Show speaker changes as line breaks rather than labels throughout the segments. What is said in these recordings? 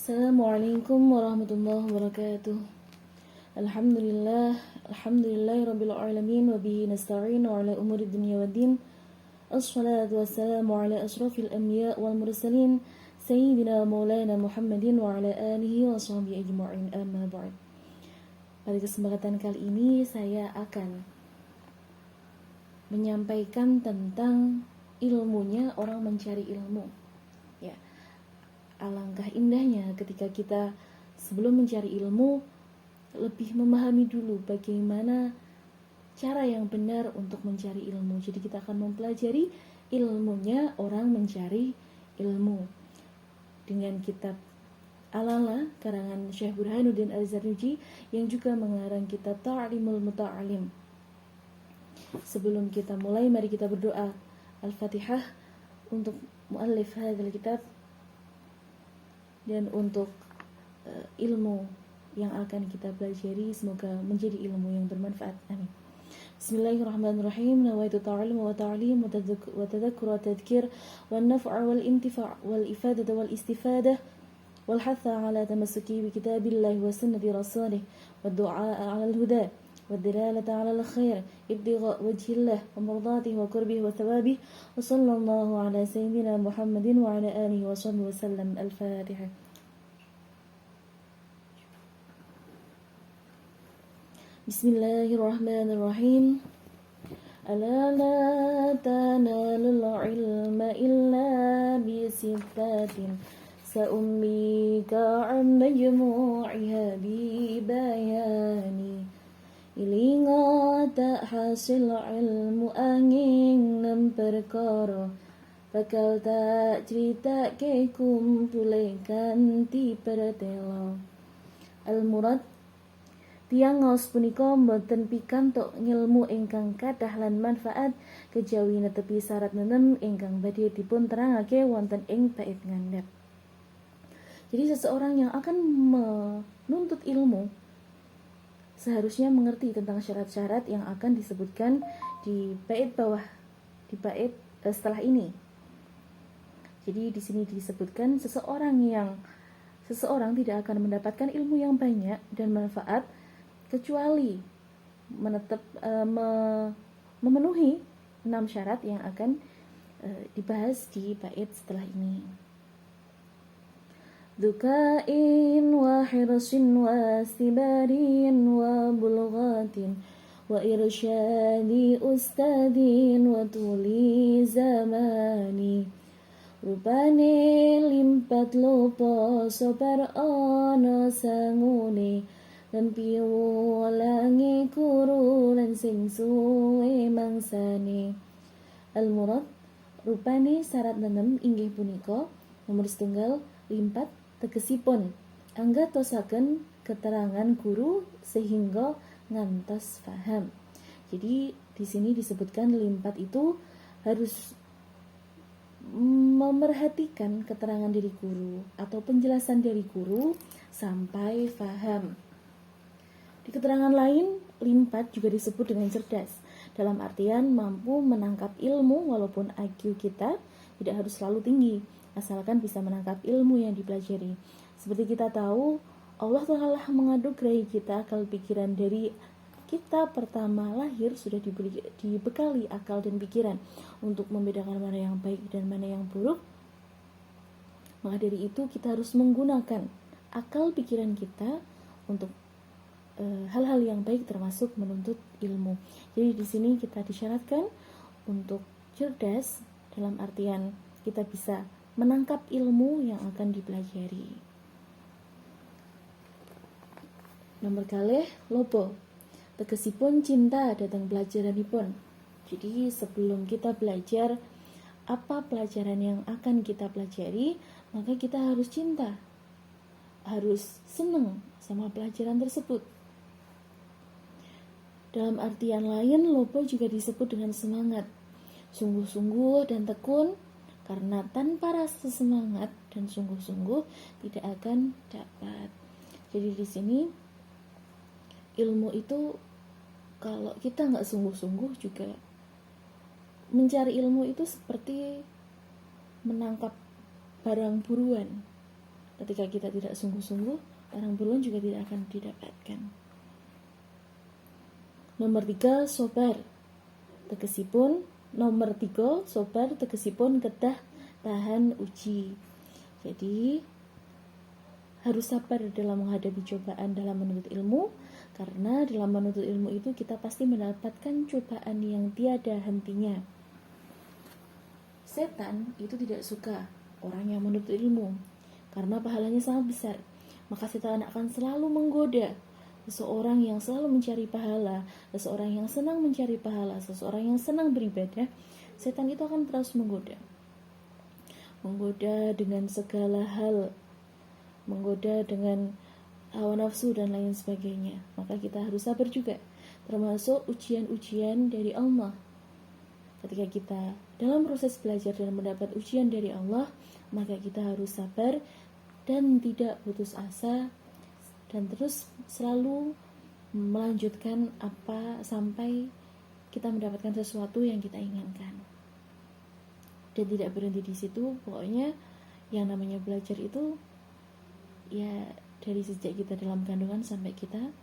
Assalamualaikum warahmatullahi wabarakatuh. Alhamdulillah rabbil alamin wa bihi nasta'in wa ala umuri dunya waddin. Assalatu wassalamu ala asrafil anbiya wal mursalin sayyidina maulana Muhammadin wa ala alihi wa sahbihi ajma'in, amma ba'd. Pada kesempatan kali ini saya akan menyampaikan tentang ilmunya orang mencari ilmu. Ya. Alangkah indahnya ketika kita sebelum mencari ilmu lebih memahami dulu bagaimana cara yang benar untuk mencari ilmu. Jadi kita akan mempelajari ilmunya orang mencari ilmu dengan kitab Al-Ala karangan Syekh Burhanuddin Al-Zarnuji yang juga mengarang kitab Ta'limul Muta'alim. Sebelum kita mulai, mari kita berdoa Al-Fatihah untuk muallif hadzal kitab dan untuk ilmu yang akan kita pelajari, semoga menjadi ilmu yang bermanfaat. Amin. Bismillahirrahmanirrahim. Nawaitu ta'lim wa ta'lim wa tadhakkur wa tadhkir wa naf'a wal intifa' wal ifadata wal istifadah wal hatha ala tamassuki bi kitabillahi wa sunnati rasulih wa du'a ala al-huda والدلالة على الخير ابتغاء وجه الله ومرضاته وقربه وثوابه وصلى الله على سيدنا محمد وعلى آله وصحبه وسلم. الفاتحة. بسم الله الرحمن الرحيم. ألا لا تنال العلم إلا بصفات سأميك عن مجموعها ببياني Ilinga tak hasil ilmu angin nem perkara bakal tak cerita ke kumpulekan ti pertelo. Al-murad tiang ngaos punika mboten pikantuk ngilmu ingkang kathah lan manfaat kejawi netepi syarat nenem ingkang badhe dipun terangake wonten ing bait ngandhap. Jadi seseorang yang akan menuntut ilmu seharusnya mengerti tentang syarat-syarat yang akan disebutkan di bait bawah, di bait setelah ini. Jadi di sini disebutkan seseorang tidak akan mendapatkan ilmu yang banyak dan manfaat kecuali memenuhi 6 syarat yang akan dibahas di bait setelah ini. Dukain wa hirsin wa istibarin wa bulghatin wa irsyadi ustadin wa tuli zamani rupane limpat lopo sobar ono sangune lan piwulangi kuru lan sing suwe mangsane. Al-murad rupane syarat nenem inggih punika nomor setunggal limpat tegesipun anggatosaken keterangan guru sehingga ngantos paham. Jadi di sini disebutkan limpat itu harus memerhatikan keterangan dari guru atau penjelasan dari guru sampai paham. Di keterangan lain, limpat juga disebut dengan cerdas, dalam artian mampu menangkap ilmu walaupun IQ kita tidak harus selalu tinggi, asalkan bisa menangkap ilmu yang dipelajari. Seperti kita tahu, Allah telah menganugerahi kita akal pikiran dari kita pertama lahir sudah dibekali akal dan pikiran untuk membedakan mana yang baik dan mana yang buruk. Maka dari itu kita harus menggunakan akal pikiran kita untuk hal-hal yang baik termasuk menuntut ilmu. Jadi di sini kita disyaratkan untuk cerdas dalam artian kita bisa menangkap ilmu yang akan dipelajari. Nomor kalih lopo tegesipun cinta datang pelajaranipun. Jadi sebelum kita belajar apa pelajaran yang akan kita pelajari, maka kita harus cinta, harus senang sama pelajaran tersebut. Dalam artian lain, lopo juga disebut dengan semangat, sungguh-sungguh dan tekun. Karena tanpa rasa semangat dan sungguh-sungguh tidak akan dapat. Jadi di sini ilmu itu kalau kita nggak sungguh-sungguh juga mencari ilmu itu seperti menangkap barang buruan. Ketika kita tidak sungguh-sungguh, barang buruan juga tidak akan didapatkan. Nomor 3, sobar. Nomor 3, sobar tegesipun kedah tahan uji. Jadi harus sabar dalam menghadapi cobaan dalam menuntut ilmu, karena dalam menuntut ilmu itu kita pasti mendapatkan cobaan yang tiada hentinya. Setan itu tidak suka orang yang menuntut ilmu karena pahalanya sangat besar. Maka setan akan selalu menggoda seseorang yang selalu mencari pahala, seseorang yang senang mencari pahala, seseorang yang senang beribadah. Setan itu akan terus menggoda dengan segala hal, menggoda dengan hawa nafsu dan lain sebagainya. Maka kita harus sabar juga, termasuk ujian-ujian dari Allah. Ketika kita dalam proses belajar dan mendapat ujian dari Allah, maka kita harus sabar dan tidak putus asa, dan terus selalu melanjutkan sampai kita mendapatkan sesuatu yang kita inginkan. Dan tidak berhenti di situ. Pokoknya yang namanya belajar itu ya dari sejak kita dalam kandungan sampai kita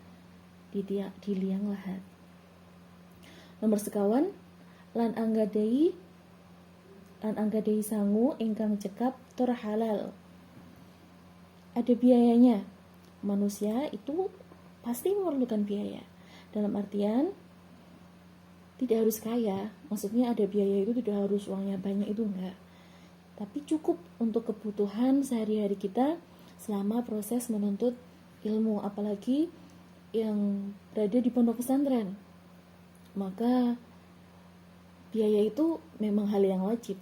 di liang lahat. Nomor sekawan, lan anggadai sangu ingkang cekap tur halal. Ada biayanya. Manusia itu pasti memerlukan biaya. Dalam artian tidak harus kaya. Maksudnya ada biaya itu tidak harus uangnya banyak, itu enggak. Tapi cukup untuk kebutuhan sehari-hari kita selama proses menuntut ilmu, apalagi yang berada di pondok pesantren. Maka biaya itu memang hal yang wajib.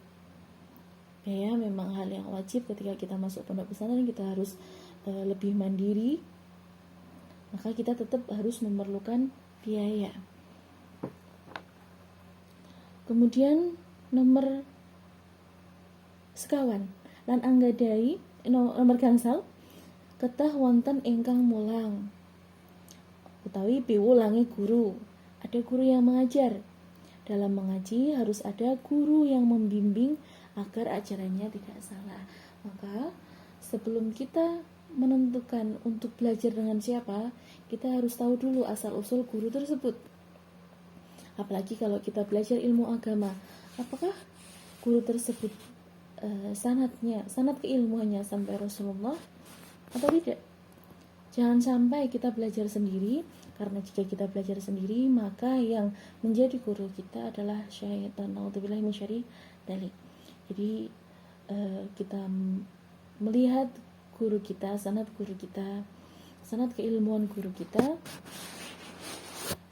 Biaya memang hal yang wajib. Ketika kita masuk pondok pesantren, kita harus lebih mandiri. Maka kita tetap harus memerlukan biaya. Kemudian nomor sekawan, lan anggadai nomor gangsal ketah wonten ingkang mulang utawi piwulangi guru. Ada guru yang mengajar. Dalam mengaji harus ada guru yang membimbing agar ajarannya tidak salah. Maka sebelum kita menentukan untuk belajar dengan siapa, kita harus tahu dulu asal-usul guru tersebut. Apalagi kalau kita belajar ilmu agama, apakah guru tersebut sanad keilmuannya sampai Rasulullah atau tidak? Jangan sampai kita belajar sendiri, karena jika kita belajar sendiri, maka yang menjadi guru kita adalah syaitan. Nauzubillah min syarri dzalik. Jadi kita melihat guru kita, sanad keilmuan guru kita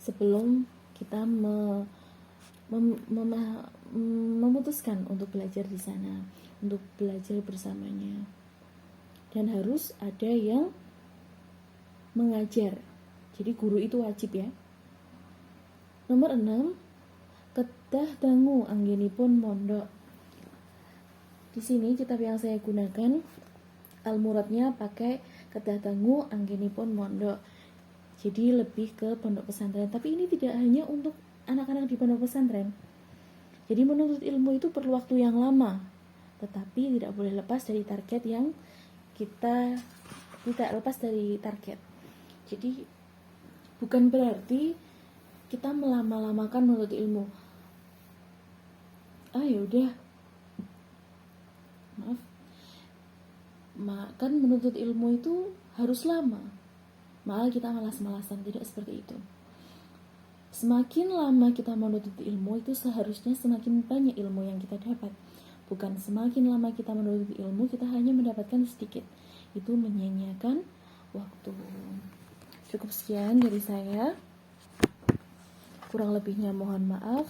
sebelum kita memutuskan untuk belajar di sana, untuk belajar bersamanya. Dan harus ada yang mengajar. Jadi guru itu wajib ya. Nomor 6, kedah dangu anggenipun mondok. Di sini kitab yang saya gunakan al-muradnya pakai kedah dangu anggenipun mondok. Jadi lebih ke pondok pesantren. Tapi ini tidak hanya untuk anak-anak di pondok pesantren. Jadi menuntut ilmu itu perlu waktu yang lama, tetapi tidak boleh lepas dari target yang kita tidak lepas dari target. Jadi bukan berarti kita melama-lamakan menuntut ilmu. Yaudah, kan menuntut ilmu itu harus lama, malah kita malas-malasan. Tidak seperti itu. Semakin lama kita menuntut ilmu itu seharusnya semakin banyak ilmu yang kita dapat. Bukan semakin lama kita menuntut ilmu kita hanya mendapatkan sedikit. Itu menyia-nyiakan waktu. Cukup sekian dari saya. Kurang lebihnya mohon maaf.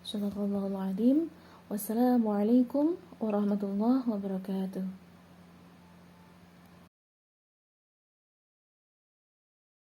Shallallahul adzim. Wassalamualaikum warahmatullahi wabarakatuh.